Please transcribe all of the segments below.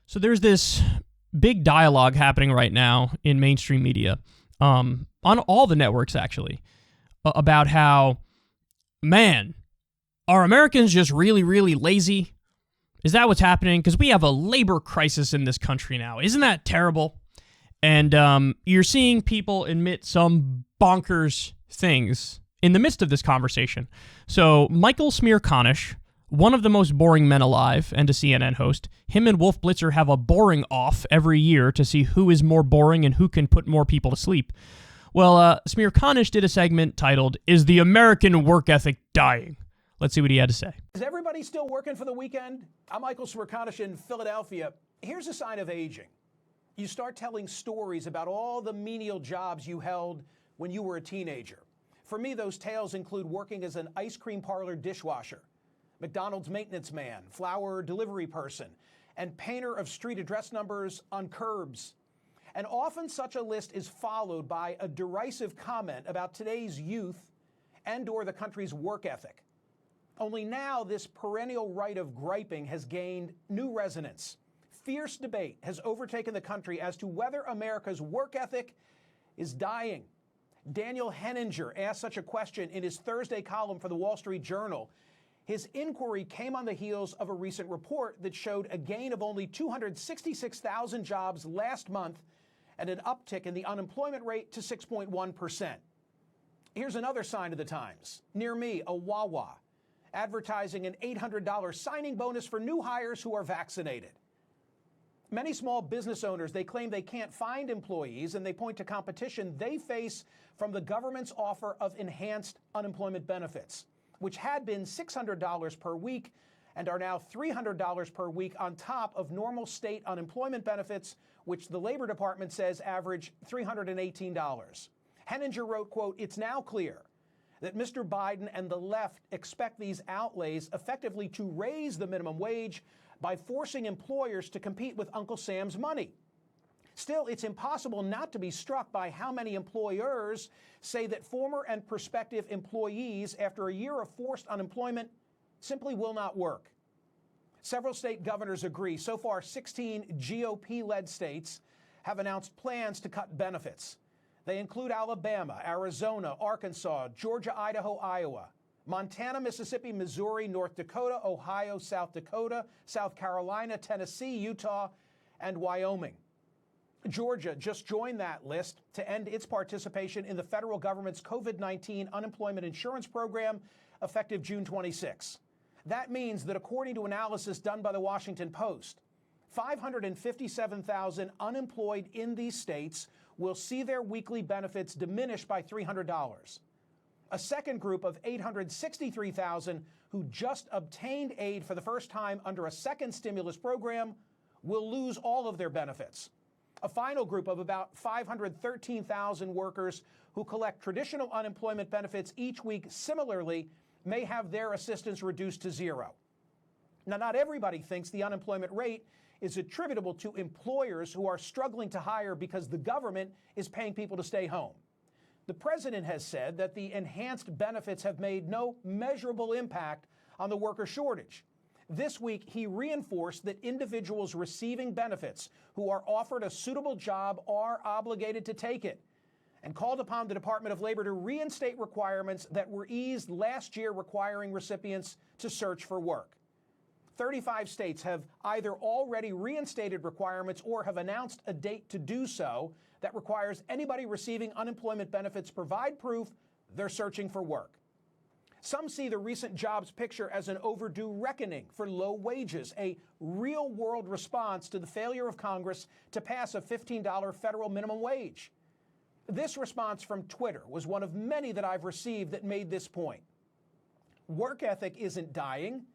So there's this big dialogue happening right now in mainstream media, on all the networks actually, about how, man, are Americans just really, really lazy? Is that what's happening? Because we have a labor crisis in this country now. Isn't that terrible? And you're seeing people admit some bonkers things in the midst of this conversation. So Michael Smerconish, one of the most boring men alive and a CNN host, him and Wolf Blitzer have a boring off every year to see who is more boring and who can put more people to sleep. Well, Smerconish did a segment titled, "Is the American Work Ethic Dying?" Let's see what he had to say. Is everybody still working for the weekend? I'm Michael Smerconish in Philadelphia. Here's a sign of aging. You start telling stories about all the menial jobs you held when you were a teenager. For me, those tales include working as an ice cream parlor dishwasher, McDonald's maintenance man, flower delivery person, and painter of street address numbers on curbs. And often such a list is followed by a derisive comment about today's youth and/or the country's work ethic. Only now this perennial right of griping has gained new resonance. Fierce debate has overtaken the country as to whether America's work ethic is dying. Daniel Henninger asked such a question in his Thursday column for the Wall Street Journal. His inquiry came on the heels of a recent report that showed a gain of only 266,000 jobs last month and an uptick in the unemployment rate to 6.1%. Here's another sign of the times. Near me, a Wawa, advertising an $800 signing bonus for new hires who are vaccinated. Many small business owners, they claim they can't find employees, and they point to competition they face from the government's offer of enhanced unemployment benefits, which had been $600 per week and are now $300 per week on top of normal state unemployment benefits, which the Labor Department says average $318. Henninger wrote, quote, "It's now clear that Mr. Biden and the left expect these outlays effectively to raise the minimum wage by forcing employers to compete with Uncle Sam's money. Still, it's impossible not to be struck by how many employers say that former and prospective employees, after a year of forced unemployment, simply will not work." Several state governors agree. So far, 16 GOP-led states have announced plans to cut benefits. They include Alabama, Arizona, Arkansas, Georgia, Idaho, Iowa, Montana, Mississippi, Missouri, North Dakota, Ohio, South Dakota, South Carolina, Tennessee, Utah, and Wyoming. Georgia just joined that list to end its participation in the federal government's COVID-19 unemployment insurance program effective June 26. That means that according to analysis done by the Washington Post, 557,000 unemployed in these states will see their weekly benefits diminished by $300. A second group of 863,000 who just obtained aid for the first time under a second stimulus program will lose all of their benefits. A final group of about 513,000 workers who collect traditional unemployment benefits each week similarly may have their assistance reduced to zero. Now, not everybody thinks the unemployment rate is attributable to employers who are struggling to hire because the government is paying people to stay home. The president has said that the enhanced benefits have made no measurable impact on the worker shortage. This week, he reinforced that individuals receiving benefits who are offered a suitable job are obligated to take it, and called upon the Department of Labor to reinstate requirements that were eased last year requiring recipients to search for work. 35 states have either already reinstated requirements or have announced a date to do so that requires anybody receiving unemployment benefits provide proof they're searching for work. Some see the recent jobs picture as an overdue reckoning for low wages, a real-world response to the failure of Congress to pass a $15 federal minimum wage. This response from Twitter was one of many that I've received that made this point. Work ethic isn't dying.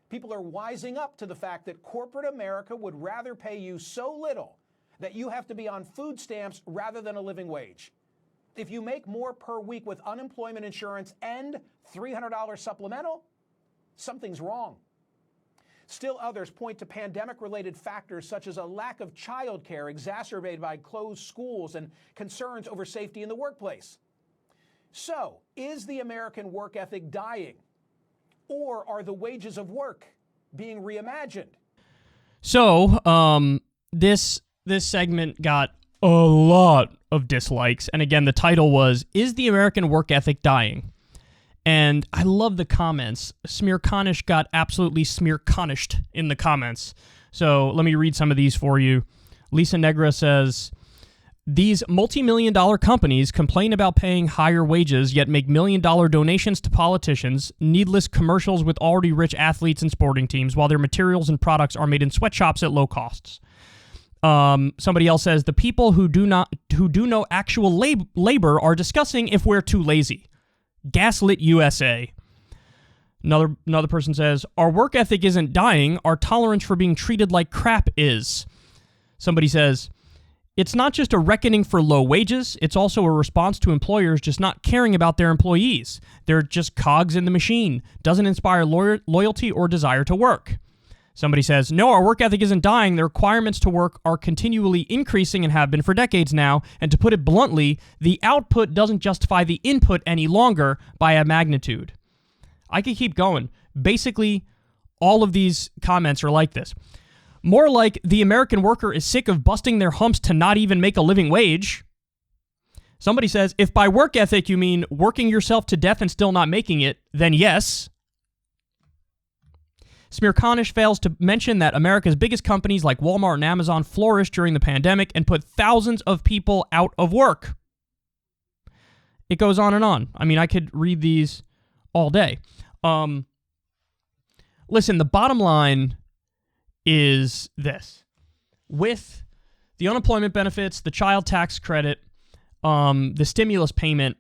People are wising up to the fact that corporate America would rather pay you so little that you have to be on food stamps rather than a living wage. If you make more per week with unemployment insurance and $300 supplemental, something's wrong. Still others point to pandemic-related factors such as a lack of childcare exacerbated by closed schools and concerns over safety in the workplace. So, is the American work ethic dying? Or are the wages of work being reimagined? So, this segment got a lot of dislikes, and again, the title was, "Is the American Work Ethic Dying?" And I love the comments. Smearconish got absolutely smearconished in the comments. So let me read some of these for you. Lisa Negra says, "These multi-million-dollar companies complain about paying higher wages, yet make million-dollar donations to politicians, needless commercials with already rich athletes and sporting teams, while their materials and products are made in sweatshops at low costs." Somebody else says, "The people who do know actual labor are discussing if we're too lazy. Gaslit USA." Another person says, "Our work ethic isn't dying. Our tolerance for being treated like crap is." Somebody says, "It's not just a reckoning for low wages. It's also a response to employers just not caring about their employees. They're just cogs in the machine. Doesn't inspire loyalty or desire to work." Somebody says, "No, our work ethic isn't dying. The requirements to work are continually increasing and have been for decades now. And to put it bluntly, the output doesn't justify the input any longer by a magnitude." I could keep going. Basically, all of these comments are like this. More like, the American worker is sick of busting their humps to not even make a living wage. Somebody says, "If by work ethic you mean working yourself to death and still not making it, then yes." Smearconish fails to mention that America's biggest companies like Walmart and Amazon flourished during the pandemic and put thousands of people out of work. It goes on and on. I mean, I could read these all day. Listen, the bottom line is this. With the unemployment benefits, the child tax credit, the stimulus payment,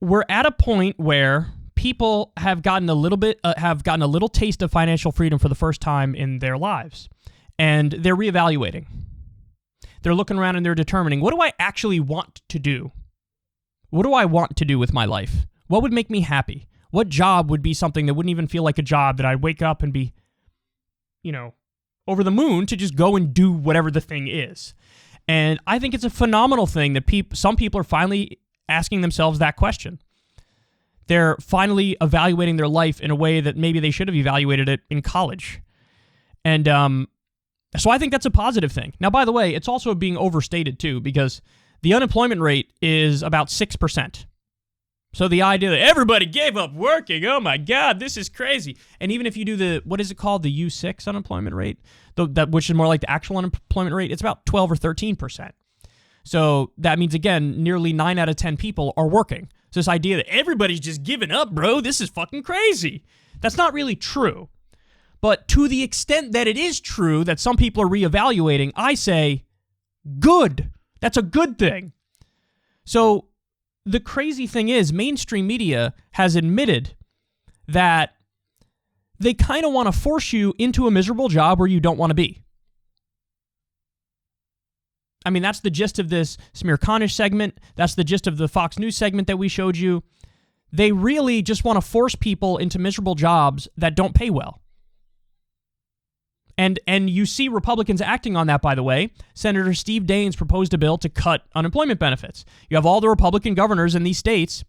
we're at a point where people have gotten a little taste of financial freedom for the first time in their lives, and they're reevaluating. They're looking around and they're determining, what do I actually want to do? What do I want to do with my life? What would make me happy? What job would be something that wouldn't even feel like a job, that I'd wake up and be, over the moon to just go and do whatever the thing is? And I think it's a phenomenal thing that some people are finally asking themselves that question. They're finally evaluating their life in a way that maybe they should have evaluated it in college. And so I think that's a positive thing. Now, by the way, it's also being overstated too, because the unemployment rate is about 6%. So the idea that everybody gave up working, oh my God, this is crazy. And even if you do what is it called, the U6 unemployment rate, which is more like the actual unemployment rate, it's about 12 or 13%. So that means, again, nearly 9 out of 10 people are working. So this idea that everybody's just giving up, bro, this is fucking crazy. That's not really true. But to the extent that it is true that some people are reevaluating, I say, good. That's a good thing. So the crazy thing is, mainstream media has admitted that they kind of want to force you into a miserable job where you don't want to be. I mean, that's the gist of this Smearconish segment. That's the gist of the Fox News segment that we showed you. They really just want to force people into miserable jobs that don't pay well. And you see Republicans acting on that, by the way. Senator Steve Daines proposed a bill to cut unemployment benefits. You have all the Republican governors in these states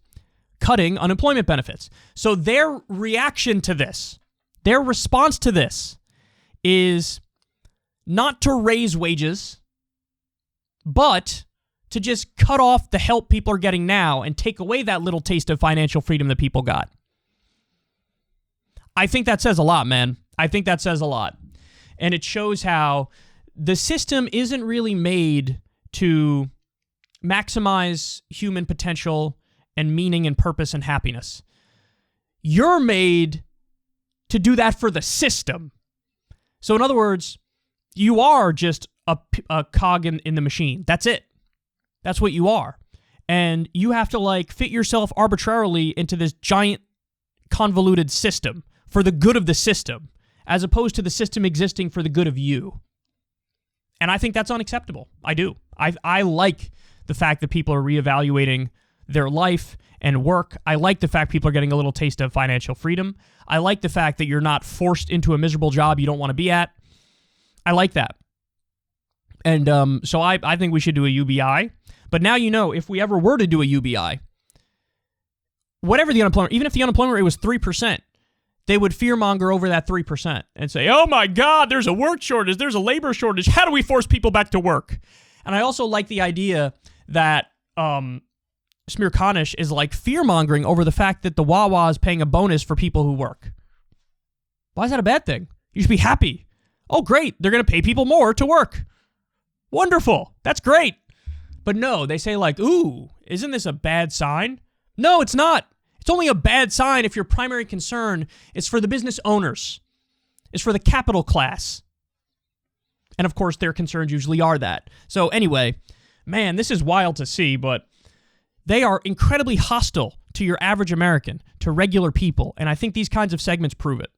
cutting unemployment benefits. So their reaction to this, their response to this, is not to raise wages, but to just cut off the help people are getting now and take away that little taste of financial freedom that people got. I think that says a lot, man. I think that says a lot. And it shows how the system isn't really made to maximize human potential and meaning and purpose and happiness. You're made to do that for the system. So in other words, you are just a cog in the machine. That's it. That's what you are. And you have to fit yourself arbitrarily into this giant convoluted system for the good of the system, as opposed to the system existing for the good of you. And I think that's unacceptable. I do. I like the fact that people are reevaluating their life and work. I like the fact people are getting a little taste of financial freedom. I like the fact that you're not forced into a miserable job you don't want to be at. I like that. And so I think we should do a UBI. But now if we ever were to do a UBI, whatever the unemployment, even if the unemployment rate was 3%, they would fearmonger over that 3% and say, oh my God, there's a work shortage, there's a labor shortage. How do we force people back to work? And I also like the idea that Smirkanish is like fearmongering over the fact that the Wawa is paying a bonus for people who work. Why is that a bad thing? You should be happy. Oh, great. They're going to pay people more to work. Wonderful. That's great. But no, they say like, ooh, isn't this a bad sign? No, it's not. It's only a bad sign if your primary concern is for the business owners, is for the capital class. And of course, their concerns usually are that. So anyway, man, this is wild to see, but they are incredibly hostile to your average American, to regular people. And I think these kinds of segments prove it.